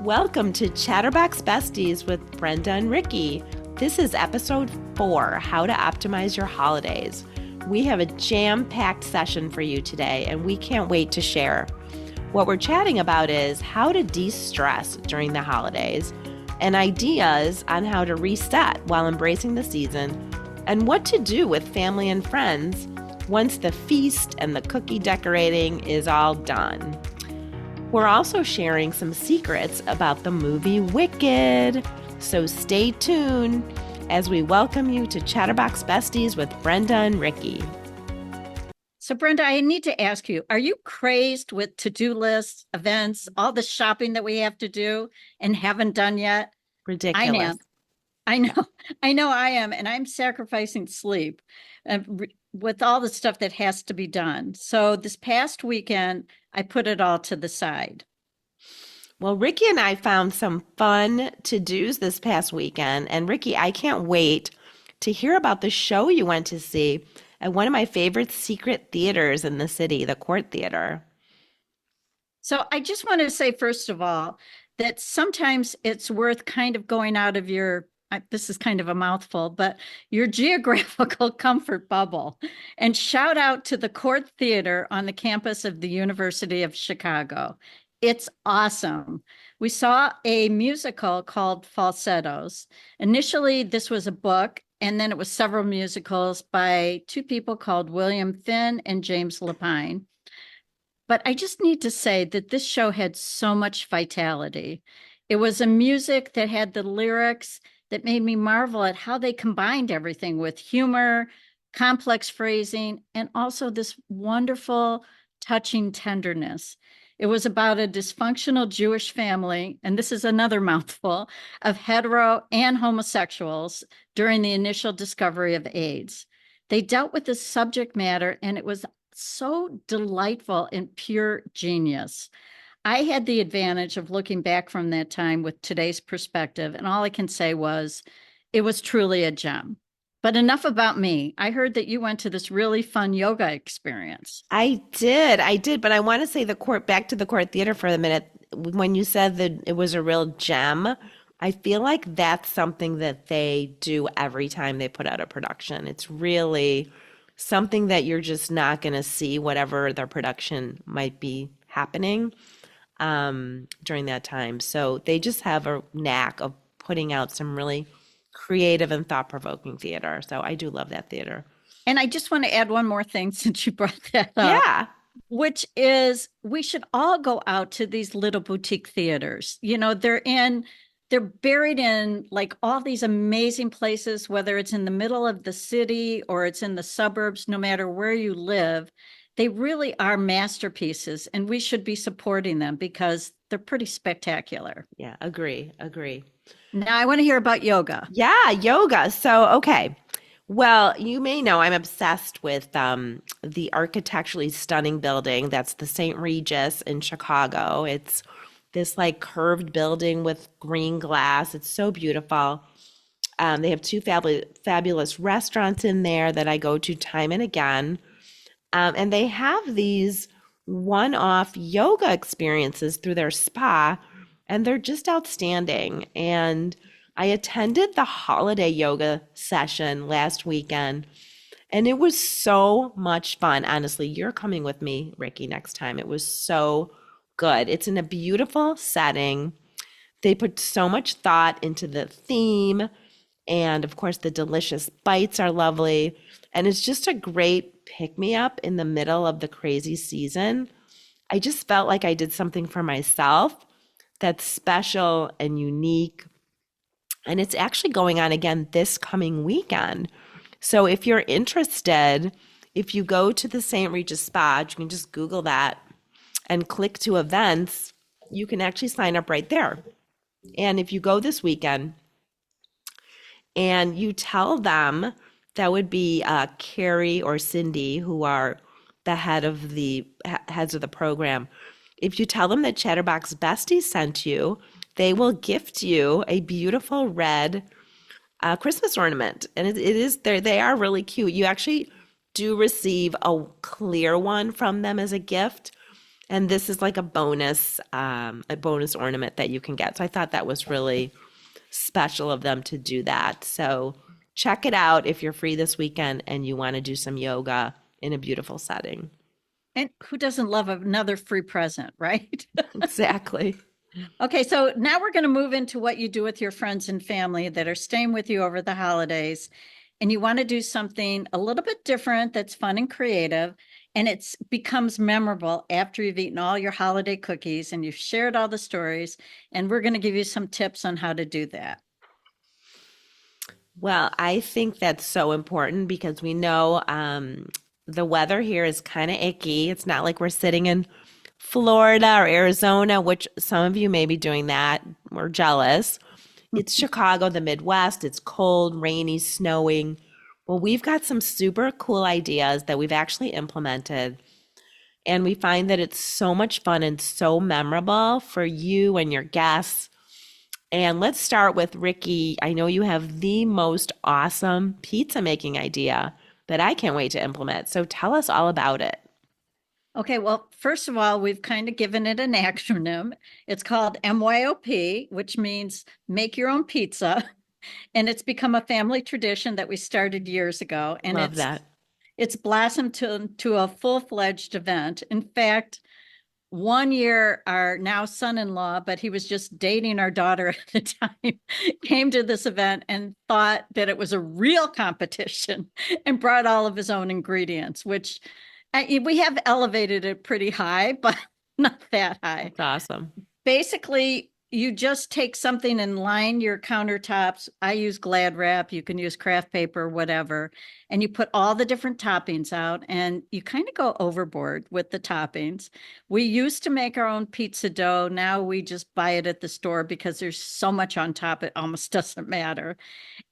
Welcome to Chatterbox Besties with Brenda and Ricky. This is episode 4, How to Optimize Your Holidays. We have a jam-packed session for you today, and we can't wait to share. What we're chatting about is how to de-stress during the holidays and ideas on how to reset while embracing the season and what to do with family and friends once the feast and the cookie decorating is all done. We're also sharing some secrets about the movie Wicked, so stay tuned as we welcome you to Chatterbox Besties with Brenda and Ricky. So Brenda, I need to ask you, are you crazed with to-do lists, events, all the shopping that we have to do and haven't done yet? Ridiculous. I am. I am, and I'm sacrificing sleep with all the stuff that has to be done. So this past weekend, I put it all to the side. Well, Ricky and I found some fun to-dos this past weekend. And Ricky, I can't wait to hear about the show you went to see at one of my favorite secret theaters in the city, the Court Theater. So I just want to say, first of all, that sometimes it's worth kind of going out of this is kind of a mouthful, but your geographical comfort bubble. And shout out to the Court Theater on the campus of the University of Chicago. It's awesome. We saw a musical called Falsettos. Initially, this was a book, and then it was several musicals by two people called William Finn and James Lapine. But I just need to say that this show had so much vitality. It was a music that had the lyrics that made me marvel at how they combined everything with humor, complex phrasing, and also this wonderful, touching tenderness. It was about a dysfunctional Jewish family, and this is another mouthful, of hetero and homosexuals during the initial discovery of AIDS. They dealt with this subject matter, and it was so delightful and pure genius. I had the advantage of looking back from that time with today's perspective, and all I can say was it was truly a gem. But enough about me. I heard that you went to this really fun yoga experience. I did, but I want to say back to the Court Theater for a minute. When you said that it was a real gem, I feel like that's something that they do every time they put out a production. It's really something that you're just not going to see, whatever their production might be happening during that time. So they just have a knack of putting out some really creative and thought-provoking theater. So I do love that theater. And I just want to add one more thing since you brought that up. Yeah. Which is we should all go out to these little boutique theaters. You know, they're buried in like all these amazing places, whether it's in the middle of the city or it's in the suburbs, no matter where you live. They really are masterpieces, and we should be supporting them because they're pretty spectacular. Yeah, agree. Now I want to hear about yoga. Yeah, yoga. So, okay. Well, you may know I'm obsessed with the architecturally stunning building that's the St. Regis in Chicago. It's this like curved building with green glass. It's so beautiful. They have two fabulous restaurants in there that I go to time and again. And they have these one-off yoga experiences through their spa, and they're just outstanding. And I attended the holiday yoga session last weekend, and it was so much fun. Honestly, you're coming with me, Ricky, next time. It was so good. It's in a beautiful setting. They put so much thought into the theme, and of course, the delicious bites are lovely. And it's just a great pick-me-up in the middle of the crazy season. I just felt like I did something for myself that's special and unique. And it's actually going on again this coming weekend. So if you're interested, if you go to the St. Regis Spa, you can just Google that and click to events, you can actually sign up right there. And if you go this weekend and you tell them, that would be Carrie or Cindy, who are the heads of the program. If you tell them that Chatterbox Besties sent you, they will gift you a beautiful red Christmas ornament. And it is they are really cute. You actually do receive a clear one from them as a gift. And this is like a bonus ornament that you can get. So I thought that was really special of them to do that. So check it out if you're free this weekend and you want to do some yoga in a beautiful setting. And who doesn't love another free present, right? Exactly. Okay, so now we're going to move into what you do with your friends and family that are staying with you over the holidays. And you want to do something a little bit different that's fun and creative. And it becomes memorable after you've eaten all your holiday cookies and you've shared all the stories. And we're going to give you some tips on how to do that. Well, I think that's so important because we know the weather here is kind of icky. It's not like we're sitting in Florida or Arizona, which some of you may be doing that. We're jealous. It's Chicago, the Midwest. It's cold, rainy, snowing. Well, we've got some super cool ideas that we've actually implemented. And we find that it's so much fun and so memorable for you and your guests. And let's start with Ricky. I know you have the most awesome pizza making idea that I can't wait to implement. So tell us all about it. Okay, well, first of all, we've kind of given it an acronym. It's called MYOP, which means make your own pizza. And it's become a family tradition that we started years ago. And Love that. it's blossomed to a full-fledged event. In fact, one year, our now son-in-law, but he was just dating our daughter at the time, came to this event and thought that it was a real competition and brought all of his own ingredients, which we have elevated it pretty high, but not that high. That's awesome. Basically, you just take something and line your countertops. I use Glad wrap. You can use craft paper, whatever. And you put all the different toppings out and you kind of go overboard with the toppings. We used to make our own pizza dough. Now we just buy it at the store because there's so much on top, it almost doesn't matter.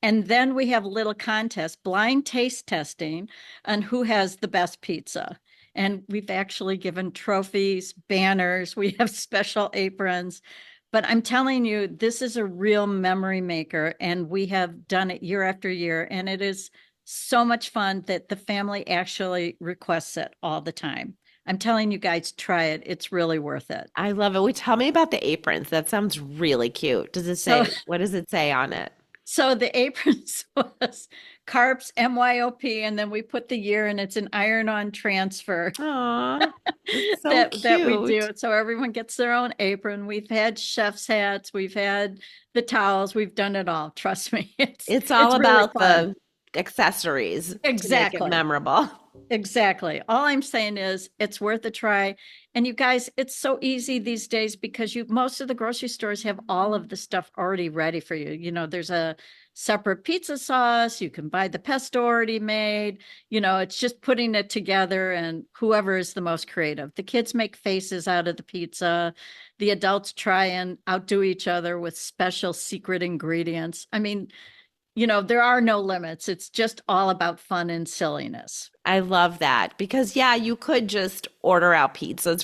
And then we have little contests, blind taste testing on who has the best pizza. And we've actually given trophies, banners, we have special aprons. But I'm telling you, this is a real memory maker, and we have done it year after year. And it is so much fun that the family actually requests it all the time. I'm telling you guys, try it. It's really worth it. I love it. Tell me about the aprons. That sounds really cute. Does it So say, what does it say on it? So the aprons was Carps MYOP, and then we put the year, and it's an iron-on transfer Aw, it's so that we cute. do. So everyone gets their own apron. We've had chef's hats, we've had the towels, we've done it all. Trust me, It's all it's really about fun. the accessories to make it Exactly. memorable. Exactly. All I'm saying is it's worth a try. And you guys, it's so easy these days because most of the grocery stores have all of the stuff already ready for you. There's a separate pizza sauce. You can buy the pesto already made. It's just putting it together and whoever is the most creative. The kids make faces out of the pizza. The adults try and outdo each other with special secret ingredients. I mean, there are no limits. It's just all about fun and silliness. I love that because yeah, you could just order out pizzas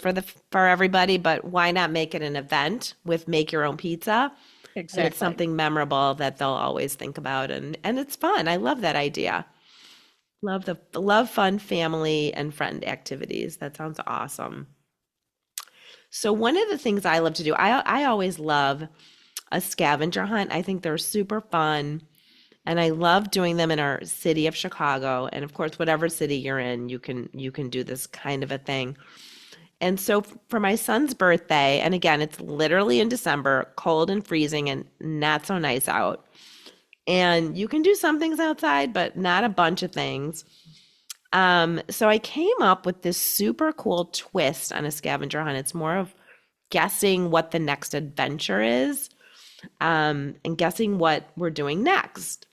for everybody, but why not make it an event with make your own pizza? And it's Exactly. something memorable that they'll always think about and it's fun. I love that idea. Love fun family and friend activities. That sounds awesome. So one of the things I love to do, I always love a scavenger hunt. I think they're super fun. And I love doing them in our city of Chicago. And of course, whatever city you're in, you can do this kind of a thing. And so for my son's birthday, and again, it's literally in December, cold and freezing and not so nice out. And you can do some things outside, but not a bunch of things. So I came up with this super cool twist on a scavenger hunt. It's more of guessing what the next adventure is, and guessing what we're doing next.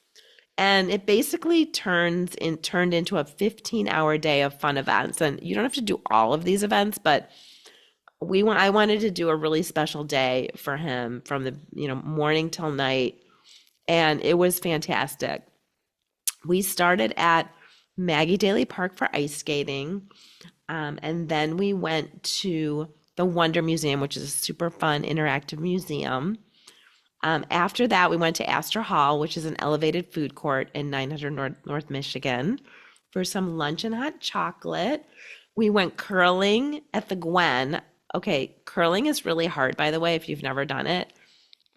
And it basically turned into a 15-hour day of fun events. And you don't have to do all of these events, but I wanted to do a really special day for him from the, morning till night. And it was fantastic. We started at Maggie Daly Park for ice skating. And then we went to the Wonder Museum, which is a super fun interactive museum. After that, we went to Astor Hall, which is an elevated food court in 900 North Michigan, for some lunch and hot chocolate. We went curling at the Gwen. Okay, curling is really hard, by the way, if you've never done it.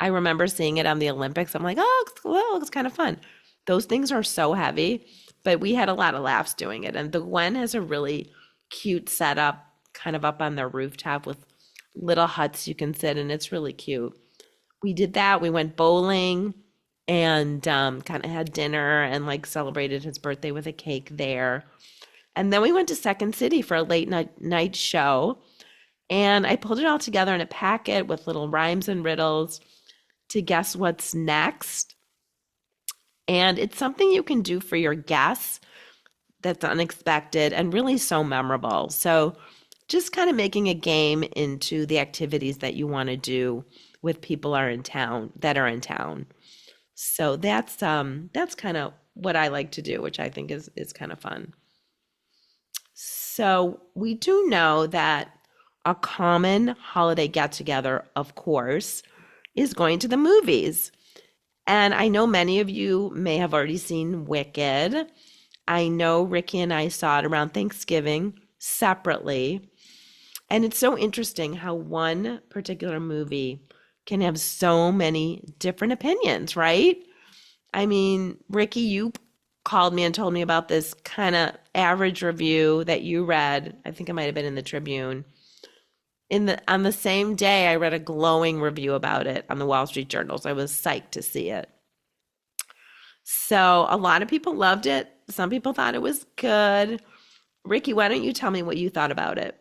I remember seeing it on the Olympics. I'm like, oh, well, it looks kind of fun. Those things are so heavy, but we had a lot of laughs doing it. And the Gwen has a really cute setup kind of up on their rooftop with little huts you can sit in. It's really cute. We did that. We went bowling and kind of had dinner and like celebrated his birthday with a cake there. And then we went to Second City for a night show. And I pulled it all together in a packet with little rhymes and riddles to guess what's next. And it's something you can do for your guests that's unexpected and really so memorable. So just kind of making a game into the activities that you want to do with people are in town that are in town. So that's kind of what I like to do, which I think is kind of fun. So we do know that a common holiday get together, of course, is going to the movies. And I know many of you may have already seen Wicked. I know Ricky and I saw it around Thanksgiving separately. And it's so interesting how one particular movie can have so many different opinions, right? I mean, Ricky, you called me and told me about this kind of average review that you read. I think it might have been in the Tribune. On the same day, I read a glowing review about it on the Wall Street Journal. So I was psyched to see it. So a lot of people loved it. Some people thought it was good. Ricky, why don't you tell me what you thought about it?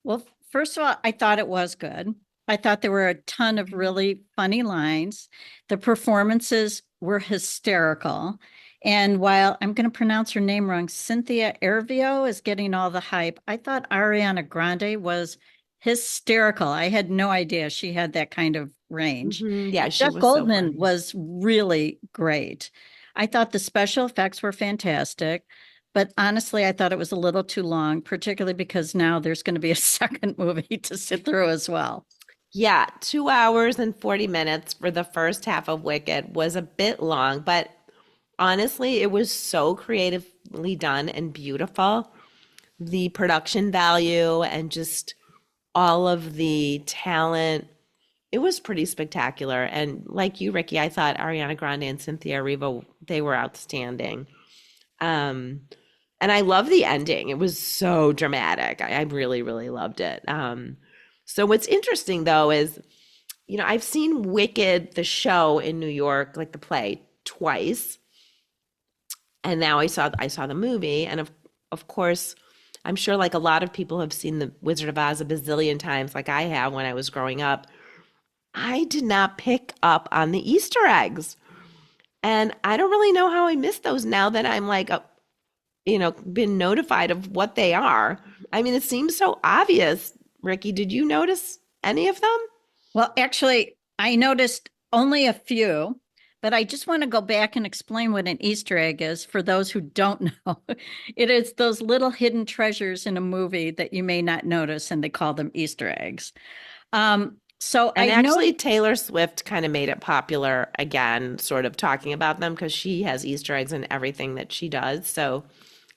Well, first of all, I thought it was good. I thought there were a ton of really funny lines. The performances were hysterical. And while I'm going to pronounce her name wrong, Cynthia Ervio is getting all the hype. I thought Ariana Grande was hysterical. I had no idea she had that kind of range. Yeah, And she Jeff was so Goldman funny. was really great. I thought the special effects were fantastic. But honestly, I thought it was a little too long, particularly because now there's going to be a second movie to sit through as well. Yeah, 2 hours and 40 minutes for the first half of Wicked was a bit long, but honestly, it was so creatively done and beautiful. The production value and just all of the talent, it was pretty spectacular. And like you, Ricky, I thought Ariana Grande and Cynthia Erivo, they were outstanding. Um, and I love the ending. It was so dramatic. I really, really loved it. So what's interesting though is, I've seen Wicked, the show in New York, like the play, twice, and now I saw the movie, and of course, I'm sure like a lot of people have seen the Wizard of Oz a bazillion times, like I have when I was growing up. I did not pick up on the Easter eggs, and I don't really know how I missed those now that I'm like, been notified of what they are. I mean, it seems so obvious. Ricky, did you notice any of them? Well, actually, I noticed only a few, but I just want to go back and explain what an Easter egg is for those who don't know. It is those little hidden treasures in a movie that you may not notice, and they call them Easter eggs. So And I know, actually, Taylor Swift kind of made it popular again, sort of talking about them because she has Easter eggs in everything that she does. So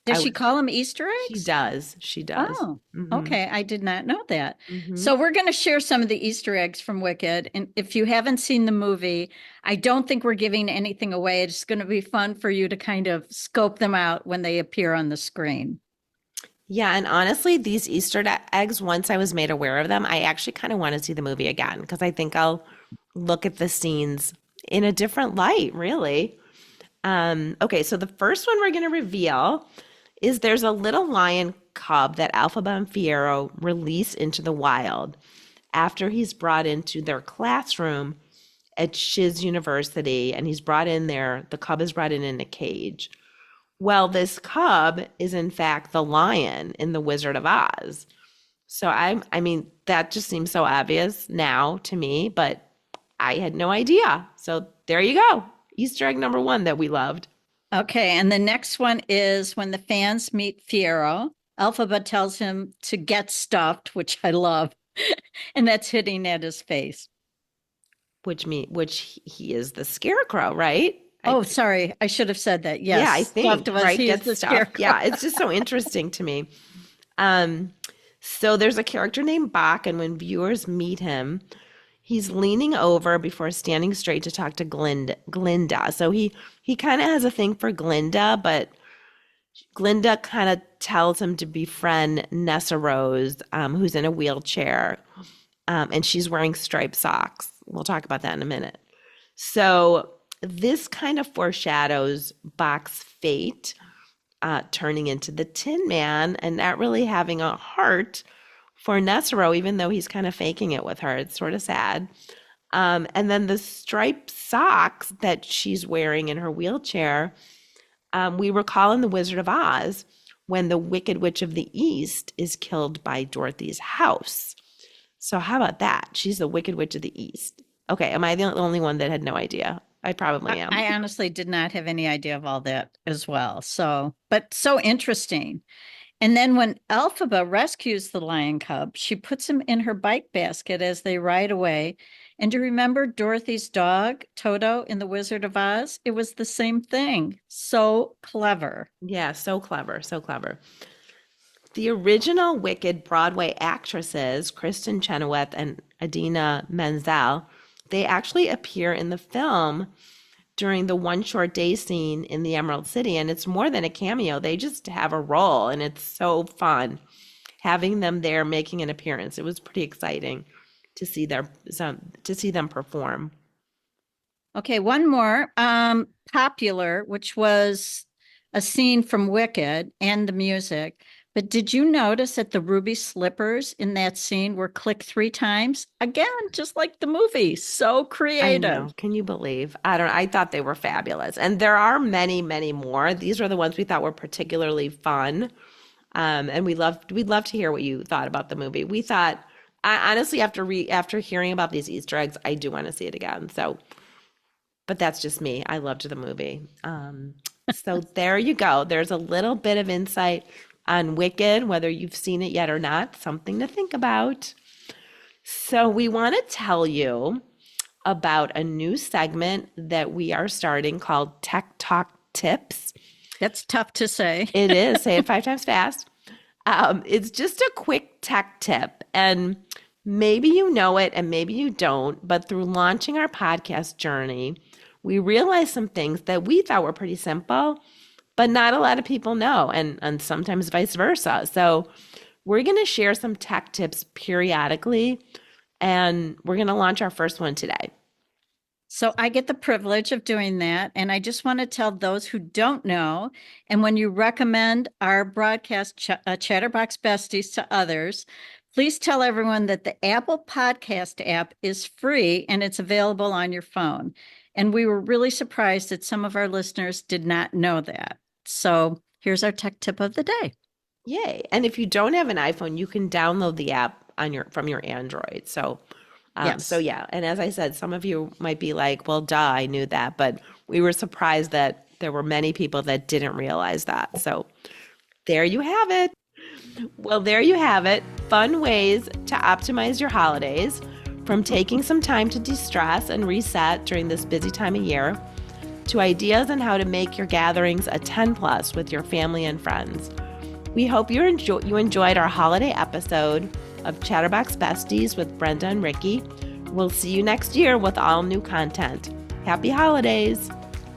does I she was, call them Easter she eggs? does, she does. Oh, Hmm. okay. I did not know that. Hmm. So we're going to share some of the Easter eggs from Wicked. And if you haven't seen the movie, I don't think we're giving anything away. It's going to be fun for you to kind of scope them out when they appear on the screen. Yeah, and honestly, these Easter eggs, once I was made aware of them, I actually kind of want to see the movie again because I think I'll look at the scenes in a different light, really. Okay, so the first one we're going to reveal is there's a little lion cub that Alphaba and Fiero release into the wild after he's brought into their classroom at Shiz University, and he's brought in there. The cub is brought in a cage. Well, this cub is in fact the lion in The Wizard of Oz. So I mean, that just seems so obvious now to me, but I had no idea. So there you go. Easter egg number one that we loved. Okay. And the next one is when the fans meet Fiero, Alphaba tells him to get stuffed, which I love. And that's hitting at his face. Which he is the scarecrow, right? Oh, sorry. I should have said that. Yeah, Yes. I Stuffed think, was right? he is Gets the stuffed. scarecrow. Yeah, it's just so interesting to me. Um, So there's a character named Bach, and when viewers meet him, he's leaning over before standing straight to talk to Glinda. So he kind of has a thing for Glinda, but Glinda kind of tells him to befriend Nessa Rose, who's in a wheelchair, and she's wearing striped socks. We'll talk about that in a minute. So this kind of foreshadows Bach's fate, turning into the Tin Man and not really having a heart for Nessero, even though he's kind of faking it with her. It's sort of sad. And then the striped socks that she's wearing in her wheelchair, we recall in The Wizard of Oz when the Wicked Witch of the East is killed by Dorothy's house. So how about that? She's the Wicked Witch of the East. Okay, am I the only one that had no idea? I probably am. I honestly did not have any idea of all that as well. So, but so interesting. And then when Elphaba rescues the lion cub, she puts him in her bike basket as they ride away. And do you remember Dorothy's dog, Toto, in The Wizard of Oz? It was the same thing. So clever. Yeah, so clever, so clever. The original Wicked Broadway actresses, Kristen Chenoweth and Idina Menzel, they actually appear in the film during the one short day scene in the Emerald City, and it's more than a cameo. They just have a role, and it's so fun having them there making an appearance. It was pretty exciting to see them perform. Okay, one more. Popular, which was a scene from Wicked and the music. But did you notice that the ruby slippers in that scene were clicked 3 times? Again, just like the movie. So I know. creative. Can you believe? I don't know. I thought they were fabulous. And there are many, many more. These are the ones we thought were particularly fun. And we'd love to hear what you thought about the movie. We thought, honestly, after hearing about these Easter eggs, I do want to see it again. So, but that's just me. I loved the movie. So there you go. There's a little bit of insight on Wicked, whether you've seen it yet or not, something to think about. So we want to tell you about a new segment that we are starting called Tech Talk Tips. That's tough to say. It is. Say it 5 times fast. It's just a quick tech tip. And maybe you know it and maybe you don't, but through launching our podcast journey, we realized some things that we thought were pretty simple, but not a lot of people know, and sometimes vice versa. So we're going to share some tech tips periodically, and we're going to launch our first one today. So I get the privilege of doing that. And I just want to tell those who don't know, and when you recommend our broadcast, Chatterbox Besties, to others, please tell everyone that the Apple Podcast app is free and it's available on your phone. And we were really surprised that some of our listeners did not know that. So here's our tech tip of the day. Yay. And if you don't have an iPhone, you can download the app from your Android. So Yes. so yeah, and as I said, some of you might be like, well, duh, I knew that, but we were surprised that there were many people that didn't realize that. So there you have it. Well, there you have it. Fun ways to optimize your holidays, from taking some time to de-stress and reset during this busy time of year, to ideas on how to make your gatherings a 10 plus with your family and friends. We hope you enjoyed our holiday episode of Chatterbox Besties with Brenda and Ricky. We'll see you next year with all new content. Happy holidays.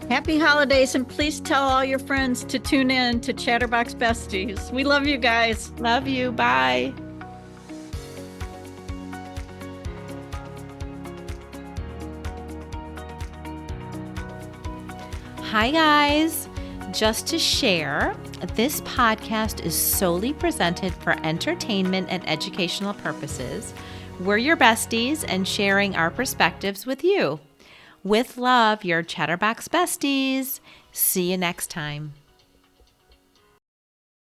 Happy holidays. And please tell all your friends to tune in to Chatterbox Besties. We love you guys. Love you. Bye. Hi, guys. Just to share, this podcast is solely presented for entertainment and educational purposes. We're your besties and sharing our perspectives with you. With love, your Chatterbox Besties. See you next time.